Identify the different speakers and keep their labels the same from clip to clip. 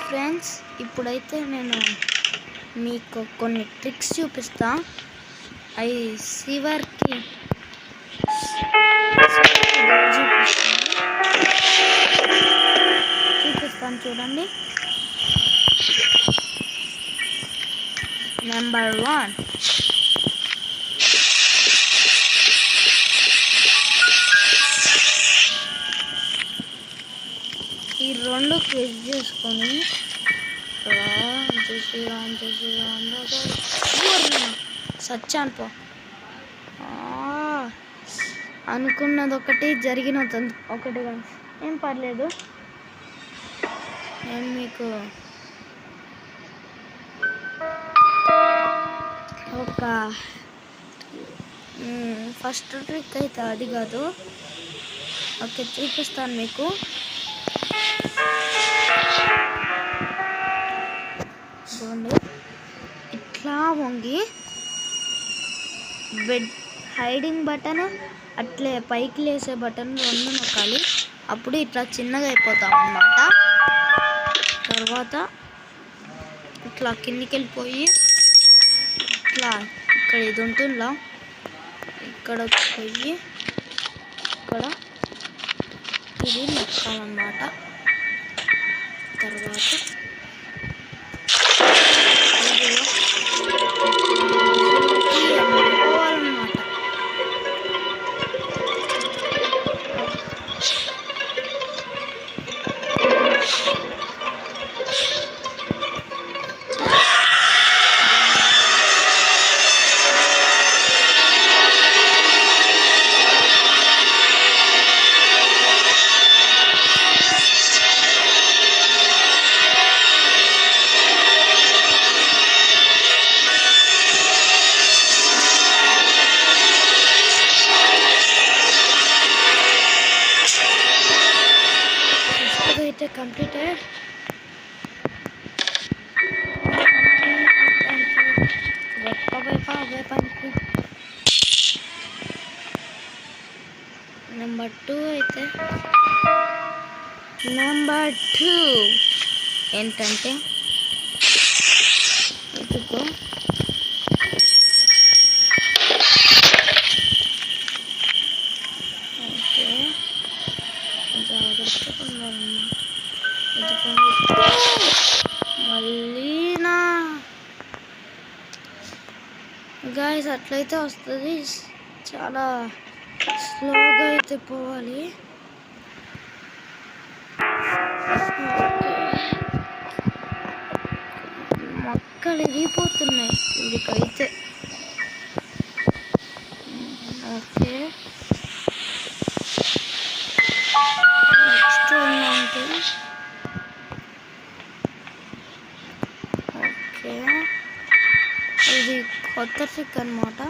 Speaker 1: Friends, ఇప్పుడైతే నేను మీకు కొన్ని ట్రిక్స్ చూపిస్తా. అవి సివర్కి చూపిస్తాను చూడండి. నెంబర్ 1, ఈ రెండు క్విజ్ చేసుకొని సచ్చాను పో. అనుకున్నది ఒకటి, జరిగినది ఒకటి. ఏం పర్లేదు, నేను మీకు ఒక ఫస్ట్ ట్రిక్ అయితే అది కాదు. ఓకే, చూపిస్తాను మీకు. చూడండి, ఇట్లా వంగి బెడ్ హైడింగ్ బటన్ అట్లే పైకి లేసే బటన్ రెండు నొక్కాలి. అప్పుడు ఇట్లా చిన్నగా అయిపోతాం అన్నమాట. తర్వాత ఇట్లా కిందికి వెళ్ళిపోయి ఇట్లా ఇక్కడ ఇది ఉంటుందా, ఇక్కడ పోయి ఇక్కడ ఇది నొక్కాలన్నమాట. తర్వాత completed. నెంబర్ 2 అయితే నెంబర్ 2 ఏంటంటే ఇదిగో ఓకే, జాగ్రత్తగా ఉండాలన్నమాట. మళ్ళీనా గాయ్స్ అట్లయితే వస్తుంది. చాలా స్లోగా అయితే పోవాలి. మొక్కలు ఎగిపోతున్నాయి ఇదికైతే. ఓకే, నెక్స్ట్ ఏంటంటే ఓకే, ఇది కొత్త ట్రిక్ అన్నమాట.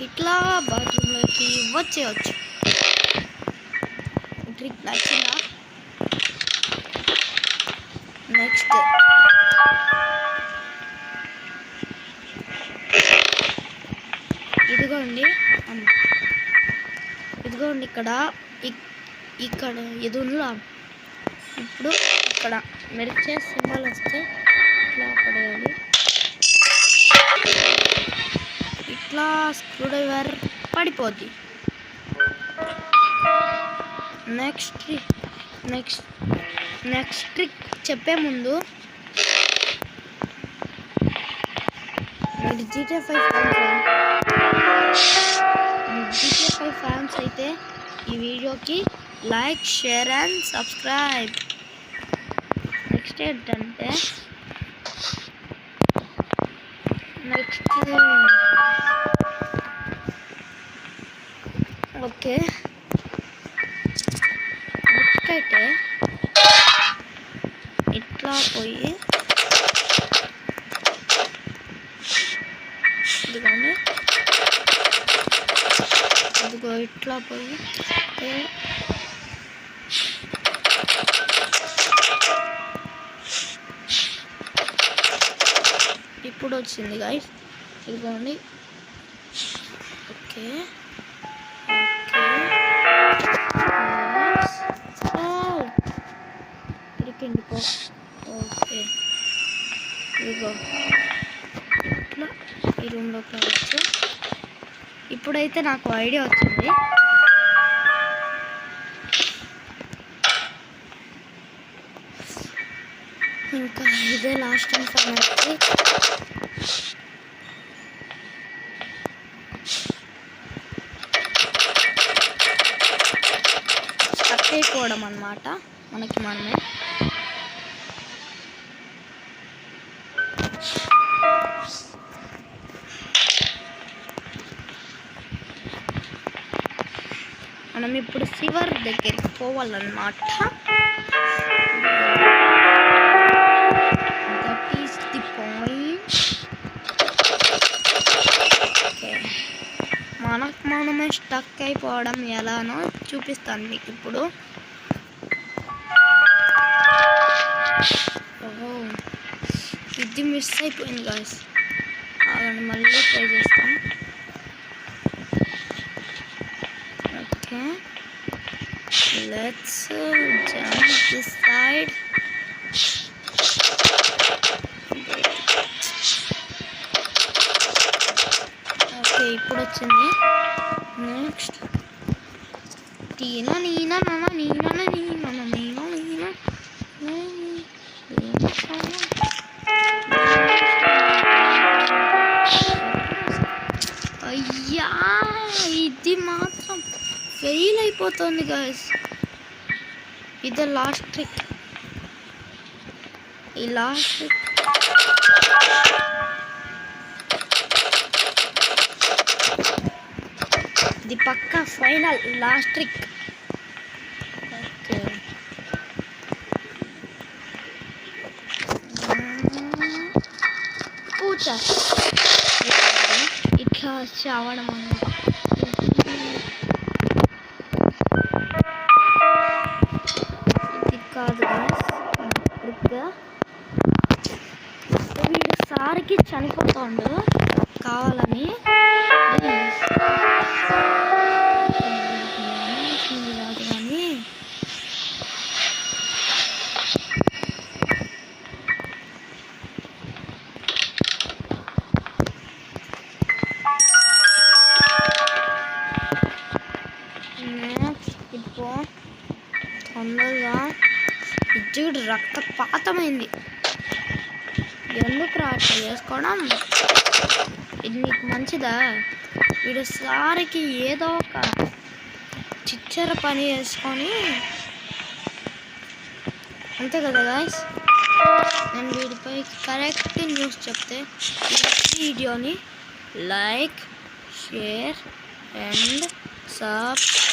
Speaker 1: ఇట్లా బాత్రూంలోకి వచ్చేయచ్చు. ట్రిక్ నచ్చిందా? నెక్స్ట్ ఇదిగోండి, ఇక్కడ ఇది ఉందా. ఇప్పుడు ఇక్కడ మెరిచే సింబల్ వస్తే ఇట్లా పడేయాలి. ఇట్లా స్క్రూ డ్రైవర్ పడిపోద్ది. నెక్స్ట్ ట్రిక్ చెప్పే ముందు మీరు GTA 5 ఫ్యాన్స్ అయితే ఈ వీడియోకి like, share and subscribe. Next ఏంటంటే ఓకే, నెక్స్ట్ అయితే ఇట్లా పోయి ఇదిగోండి, ఇదిగో ఇట్లా పోయి ఇప్పుడు వచ్చింది గైస్. ఇదిగోండి. ఓకే ఇరికిండి పో. ఓకే, ఇదిగో ఇట్లా ఈ రూమ్లోకి రావచ్చు. ఇప్పుడైతే నాకు ఐడియా వచ్చింది. ఇంకా ఇదే లాస్ట్ అండ్ ఫైనల్. స్టక్ అయిపోవడం అన్నమాట మనకి మనమే. మనం ఇప్పుడు సివర్ దగ్గరికి పోవాలన్నమాట. That is the point. Okay, మనమే స్టక్ అయిపోవడం ఎలానో చూపిస్తాను మీకు ఇప్పుడు. ఓహో, ఇది మిస్ అయిపోయింది గాయ్స్. ఆగండి, మళ్ళీ ట్రై చేస్తాం. Okay, let's jump this side. Okay, ఇప్పుడు వచ్చింది. నెక్స్ట్ టీనా నీనా నాన్న నీనా నీనా నీనా నీనా. అయ్యా, ఇది మాత్రం ఫెయిల్ అయిపోతుంది గాయ్స్. ఇదే లాస్ట్ ట్రిక్. ఈ లాస్ట్ ట్రిక్ ఇది పక్కా ఫైనల్ లాస్ట్ ట్రిక్. ఓకే, పూచా ఇట్లా చావడం అన్నమాట. ఇది కాదు ట్రిక్. వీడు సార్కి చనిపోతాడు కావాలని. కాదు కానీ ఇప్పుడు తొందరగా ఇజ్జుడు రక్తపాతమైంది. ఎందుకు అట్లా చేసుకోవడం? ఇది నీకు మంచిదా? వీడు సారికి ఏదో ఒక చిచ్చర పని చేసుకొని అంతే కదా గాయ్స్. నేను వీడిపై కరెక్ట్ న్యూస్ చెప్తే ఈ వీడియోని లైక్, షేర్ అండ్ సబ్స్క్రైబ్.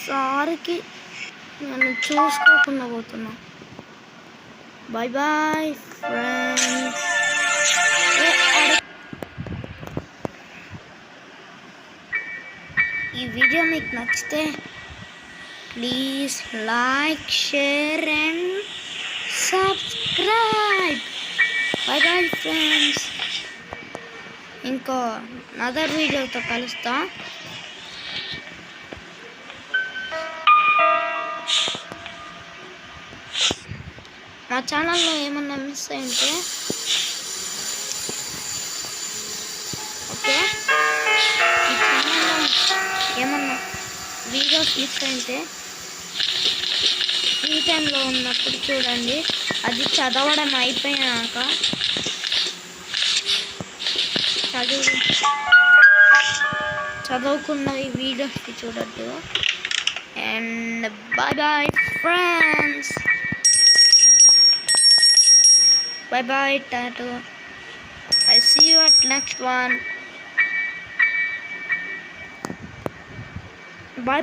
Speaker 1: సార్కి నేను చూసుకోకుండా పోతున్నా. Bye bye friends. ఈ వీడియో మీకు నచ్చితే please like, share and subscribe. Bye bye friends. ఇంకో అదర్ వీడియోతో కలుస్తా. మా ఛానల్లో ఏమన్నా మిస్ అయింటే ఓకే, ఈ ఛానల్లో ఏమన్నా వీడియోస్ మిస్ అయితే ఫ్రీ టైంలో ఉన్నప్పుడు చూడండి. అది చదవడం అయిపోయాక చదువుకున్న ఈ వీడియోస్కి చూడద్దు. And bye bye friends. Bye bye టాటూ. Next one. బాయ్.